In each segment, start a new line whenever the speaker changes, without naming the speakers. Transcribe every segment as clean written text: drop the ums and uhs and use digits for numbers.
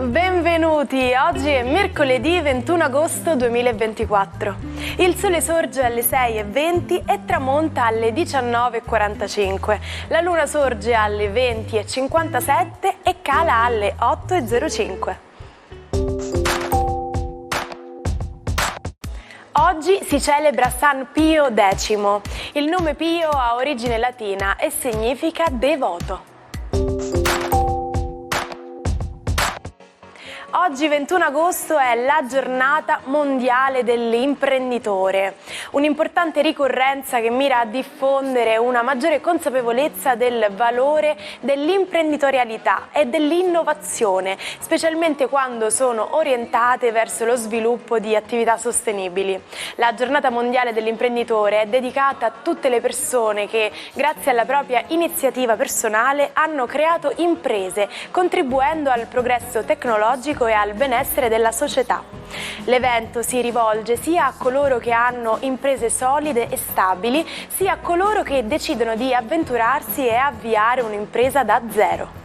Benvenuti, oggi è mercoledì 21 agosto 2024. Il sole sorge alle 6:20 e tramonta alle 19:45. La luna sorge alle 20:57 e cala alle 8:05. Oggi si celebra San Pio X. Il nome Pio ha origine latina e significa devoto. Oggi 21 agosto è la giornata mondiale dell'imprenditore, un'importante ricorrenza che mira a diffondere una maggiore consapevolezza del valore dell'imprenditorialità e dell'innovazione, specialmente quando sono orientate verso lo sviluppo di attività sostenibili. La giornata mondiale dell'imprenditore è dedicata a tutte le persone che, grazie alla propria iniziativa personale, hanno creato imprese, contribuendo al progresso tecnologico e al benessere della società. L'evento si rivolge sia a coloro che hanno imprese solide e stabili, sia a coloro che decidono di avventurarsi e avviare un'impresa da zero.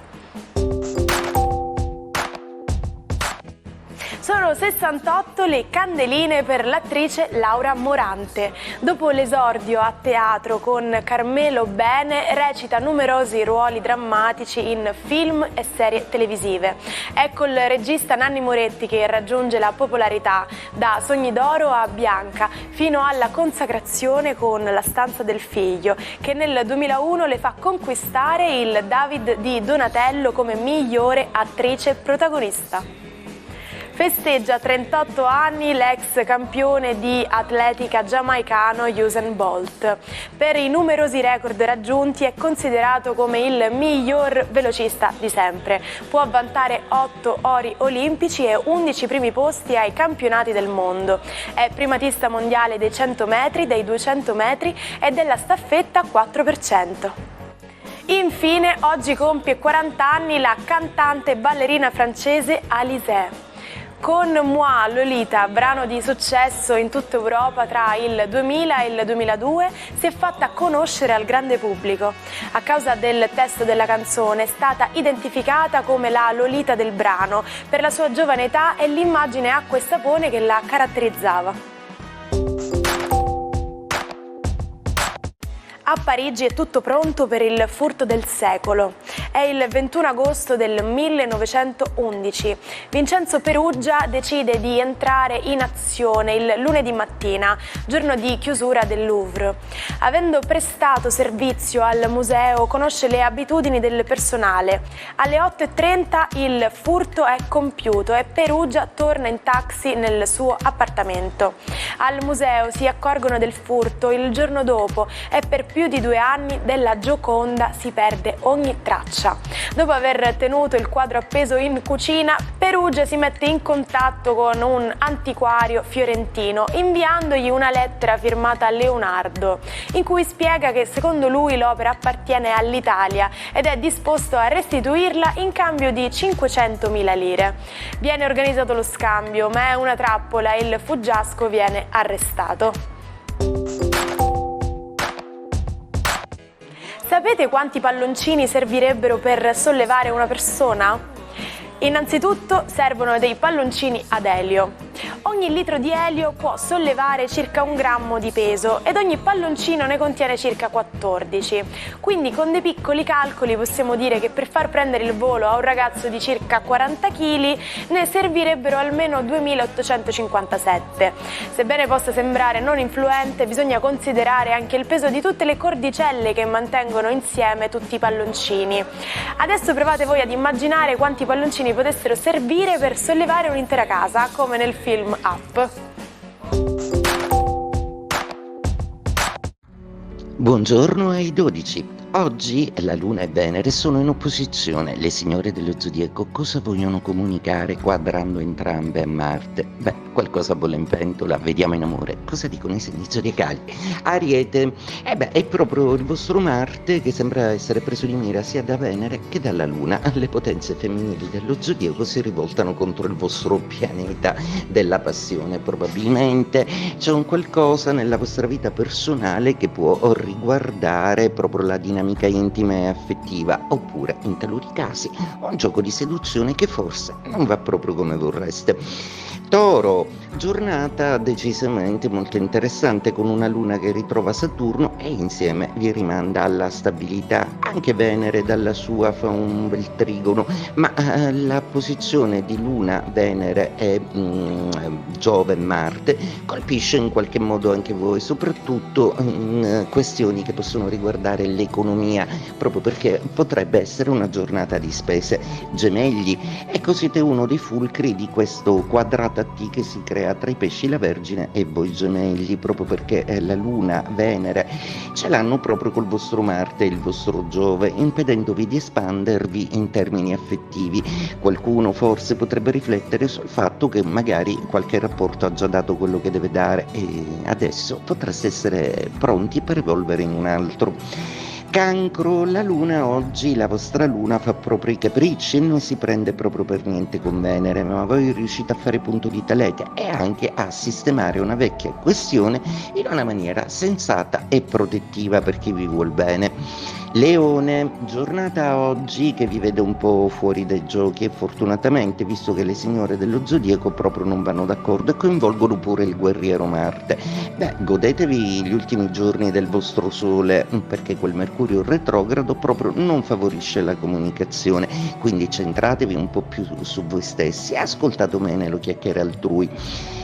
Sono 68 le candeline per l'attrice Laura Morante. Dopo l'esordio a teatro con Carmelo Bene, recita numerosi ruoli drammatici in film e serie televisive. È col regista Nanni Moretti che raggiunge la popolarità, da Sogni d'oro a Bianca, fino alla consacrazione con La stanza del figlio, che nel 2001 le fa conquistare il David di Donatello come migliore attrice protagonista. Festeggia 38 anni l'ex campione di atletica giamaicano Usain Bolt. Per i numerosi record raggiunti è considerato come il miglior velocista di sempre. Può vantare 8 ori olimpici e 11 primi posti ai campionati del mondo. È primatista mondiale dei 100 metri, dei 200 metri e della staffetta 4%. Infine, oggi compie 40 anni la cantante e ballerina francese Alizée. Con Moi Lolita, brano di successo in tutta Europa tra il 2000 e il 2002, si è fatta conoscere al grande pubblico. A causa del testo della canzone è stata identificata come la Lolita del brano per la sua giovane età e l'immagine acqua e sapone che la caratterizzava. A Parigi è tutto pronto per il furto del secolo. È il 21 agosto del 1911. Vincenzo Peruggia decide di entrare in azione il lunedì mattina, giorno di chiusura del Louvre. Avendo prestato servizio al museo, conosce le abitudini del personale. Alle 8:30 il furto è compiuto e Peruggia torna in taxi nel suo appartamento. Al museo si accorgono del furto il giorno dopo e per più di 2 anni della Gioconda si perde ogni traccia. Dopo aver tenuto il quadro appeso in cucina, Peruggia si mette in contatto con un antiquario fiorentino, inviandogli una lettera firmata Leonardo, in cui spiega che secondo lui l'opera appartiene all'Italia ed è disposto a restituirla in cambio di 500.000 lire. Viene organizzato lo scambio, ma è una trappola e il fuggiasco viene arrestato. Sapete quanti palloncini servirebbero per sollevare una persona? Innanzitutto servono dei palloncini ad elio. Ogni litro di elio può sollevare circa 1 grammo di peso ed ogni palloncino ne contiene circa 14. Quindi con dei piccoli calcoli possiamo dire che per far prendere il volo a un ragazzo di circa 40 kg ne servirebbero almeno 2857. Sebbene possa sembrare non influente, bisogna considerare anche il peso di tutte le cordicelle che mantengono insieme tutti i palloncini. Adesso provate voi ad immaginare quanti palloncini potessero servire per sollevare un'intera casa, come nel film Up.
Buongiorno ai 12. Oggi la Luna e Venere sono in opposizione. Le signore dello zodiaco cosa vogliono comunicare quadrando entrambe a Marte? Qualcosa bolle in pentola, vediamo in amore. Cosa dicono i segni zodiacali? Ariete, è proprio il vostro Marte che sembra essere preso di mira sia da Venere che dalla Luna. Le potenze femminili dello zodiaco si rivoltano contro il vostro pianeta della passione. Probabilmente c'è un qualcosa nella vostra vita personale che può riguardare proprio la dinamica intima e affettiva, oppure in taluni casi un gioco di seduzione che forse non va proprio come vorreste. Toro, giornata decisamente molto interessante con una luna che ritrova Saturno e insieme vi rimanda alla stabilità. Anche Venere dalla sua fa un bel trigono, ma la posizione di Luna, Venere e Giove e Marte colpisce in qualche modo anche voi, soprattutto in questioni che possono riguardare l'economia, proprio perché potrebbe essere una giornata di spese. Gemelli, ecco, siete uno dei fulcri di questo quadrato a T che si crea tra i pesci, la Vergine e voi Gemelli, proprio perché la Luna, Venere ce l'hanno proprio col vostro Marte e il vostro Giove, impedendovi di espandervi in termini affettivi. Qualcuno forse potrebbe riflettere sul fatto che magari qualche rapporto ha già dato quello che deve dare e adesso potreste essere pronti per evolvere in un altro. Cancro, la Luna oggi, la vostra Luna fa proprio i capricci e non si prende proprio per niente con Venere, ma voi riuscite a fare punto di talete e anche a sistemare una vecchia questione in una maniera sensata e protettiva per chi vi vuol bene. Leone, giornata oggi che vi vede un po' fuori dai giochi e fortunatamente, visto che le signore dello zodiaco proprio non vanno d'accordo e coinvolgono pure il guerriero Marte. Godetevi gli ultimi giorni del vostro sole, perché quel Mercurio retrogrado proprio non favorisce la comunicazione, quindi centratevi un po' più su voi stessi e ascoltate meno lo chiacchiere altrui.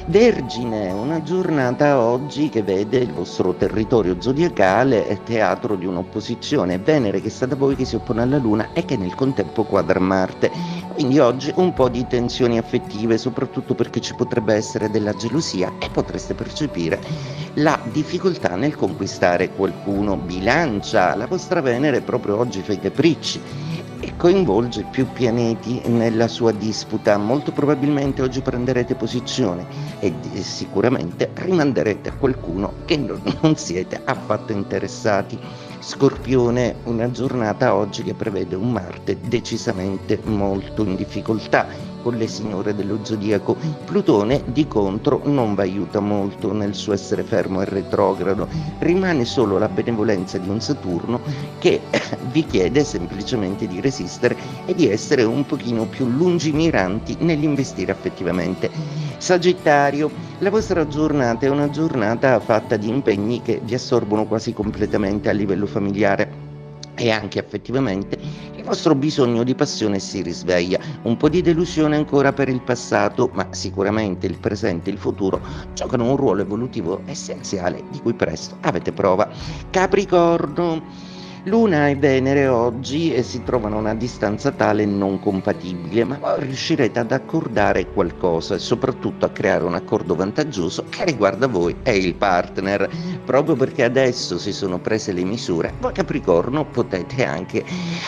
Vergine, una giornata oggi che vede il vostro territorio zodiacale teatro di un'opposizione, Venere che sta da voi che si oppone alla Luna e che nel contempo quadra Marte. Quindi oggi un po' di tensioni affettive, soprattutto perché ci potrebbe essere della gelosia e potreste percepire la difficoltà nel conquistare qualcuno. Bilancia, la vostra Venere proprio oggi fa i capricci e coinvolge più pianeti nella sua disputa. Molto probabilmente oggi prenderete posizione e sicuramente rimanderete a qualcuno che non siete affatto interessati. Scorpione, una giornata oggi che prevede un Marte decisamente molto in difficoltà con le signore dello zodiaco. Plutone di contro non vi aiuta molto nel suo essere fermo e retrogrado, rimane solo la benevolenza di un Saturno che vi chiede semplicemente di resistere e di essere un pochino più lungimiranti nell'investire affettivamente. Sagittario, la vostra giornata è una giornata fatta di impegni che vi assorbono quasi completamente a livello familiare e anche affettivamente. Il vostro bisogno di passione si risveglia, un po' di delusione ancora per il passato, ma sicuramente il presente e il futuro giocano un ruolo evolutivo essenziale di cui presto avete prova. Capricorno, Luna e Venere oggi si trovano a una distanza tale non compatibile, ma voi riuscirete ad accordare qualcosa e soprattutto a creare un accordo vantaggioso che riguarda voi e il partner. Proprio perché adesso si sono prese le misure, voi Capricorno potete anche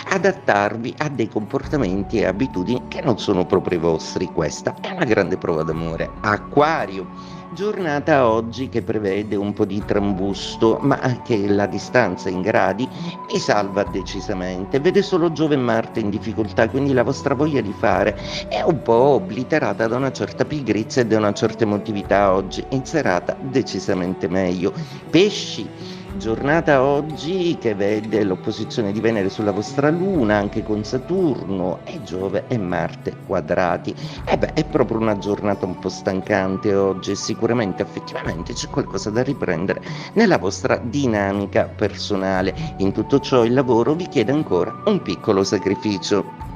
adattarvi a dei comportamenti e abitudini che non sono proprio vostri. Questa è una grande prova d'amore. Acquario, giornata oggi che prevede un po' di trambusto, ma anche la distanza in gradi vi salva decisamente. Vede solo Giove e Marte in difficoltà, quindi la vostra voglia di fare è un po' obliterata da una certa pigrizia e da una certa emotività oggi. In serata decisamente meglio. Pesci, giornata oggi che vede l'opposizione di Venere sulla vostra Luna, anche con Saturno e Giove e Marte quadrati. È proprio una giornata un po' stancante oggi e sicuramente effettivamente c'è qualcosa da riprendere nella vostra dinamica personale. In tutto ciò il lavoro vi chiede ancora un piccolo sacrificio.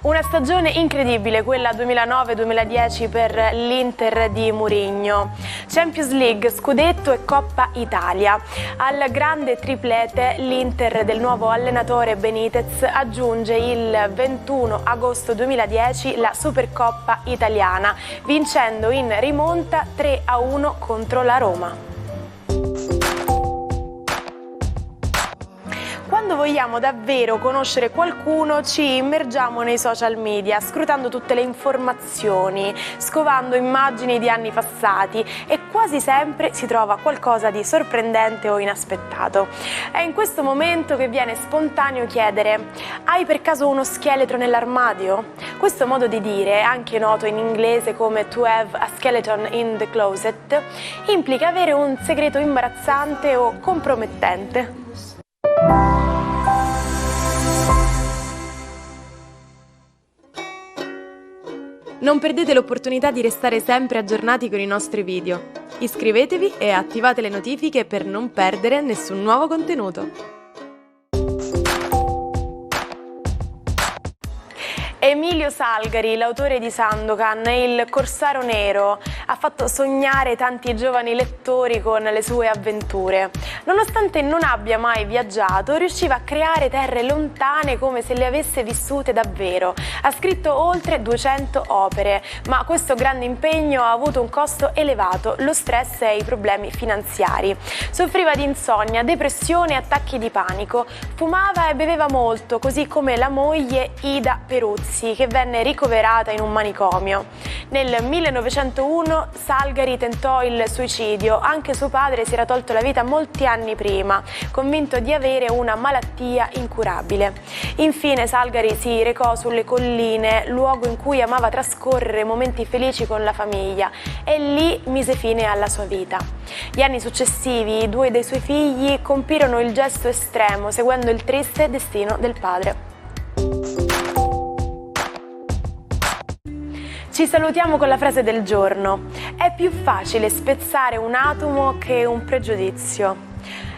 Una stagione incredibile, quella 2009-2010 per l'Inter di Mourinho. Champions League, Scudetto e Coppa Italia. Al grande triplete l'Inter del nuovo allenatore Benitez aggiunge il 21 agosto 2010 la Supercoppa italiana, vincendo in rimonta 3-1 contro la Roma. vogliamo davvero conoscere qualcuno, ci immergiamo nei social media, scrutando tutte le informazioni, scovando immagini di anni passati, e quasi sempre si trova qualcosa di sorprendente o inaspettato. È in questo momento che viene spontaneo chiedere: hai per caso uno scheletro nell'armadio? Questo modo di dire, anche noto in inglese come to have a skeleton in the closet, implica avere un segreto imbarazzante o compromettente. Non perdete l'opportunità di restare sempre aggiornati con i nostri video. Iscrivetevi e attivate le notifiche per non perdere nessun nuovo contenuto. Emilio Salgari, l'autore di Sandokan, il Corsaro Nero, ha fatto sognare tanti giovani lettori con le sue avventure. Nonostante non abbia mai viaggiato, riusciva a creare terre lontane come se le avesse vissute davvero. Ha scritto oltre 200 opere, ma questo grande impegno ha avuto un costo elevato: lo stress e i problemi finanziari. Soffriva di insonnia, depressione e attacchi di panico. Fumava e beveva molto, così come la moglie Ida Peruzzi, che venne ricoverata in un manicomio. Nel 1901 Salgari tentò il suicidio. Anche suo padre si era tolto la vita molti anni prima, convinto di avere una malattia incurabile. Infine Salgari si recò sulle colline, luogo in cui amava trascorrere momenti felici con la famiglia, e lì mise fine alla sua vita. Gli anni successivi, 2 dei suoi figli compirono il gesto estremo, seguendo il triste destino del padre. Ci salutiamo con la frase del giorno: è più facile spezzare un atomo che un pregiudizio.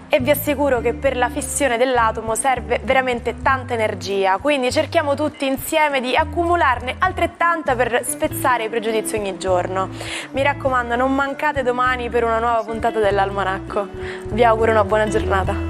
E vi assicuro che per la fissione dell'atomo serve veramente tanta energia, quindi cerchiamo tutti insieme di accumularne altrettanta per spezzare i pregiudizi ogni giorno. Mi raccomando, non mancate domani per una nuova puntata dell'Almanacco. Vi auguro una buona giornata.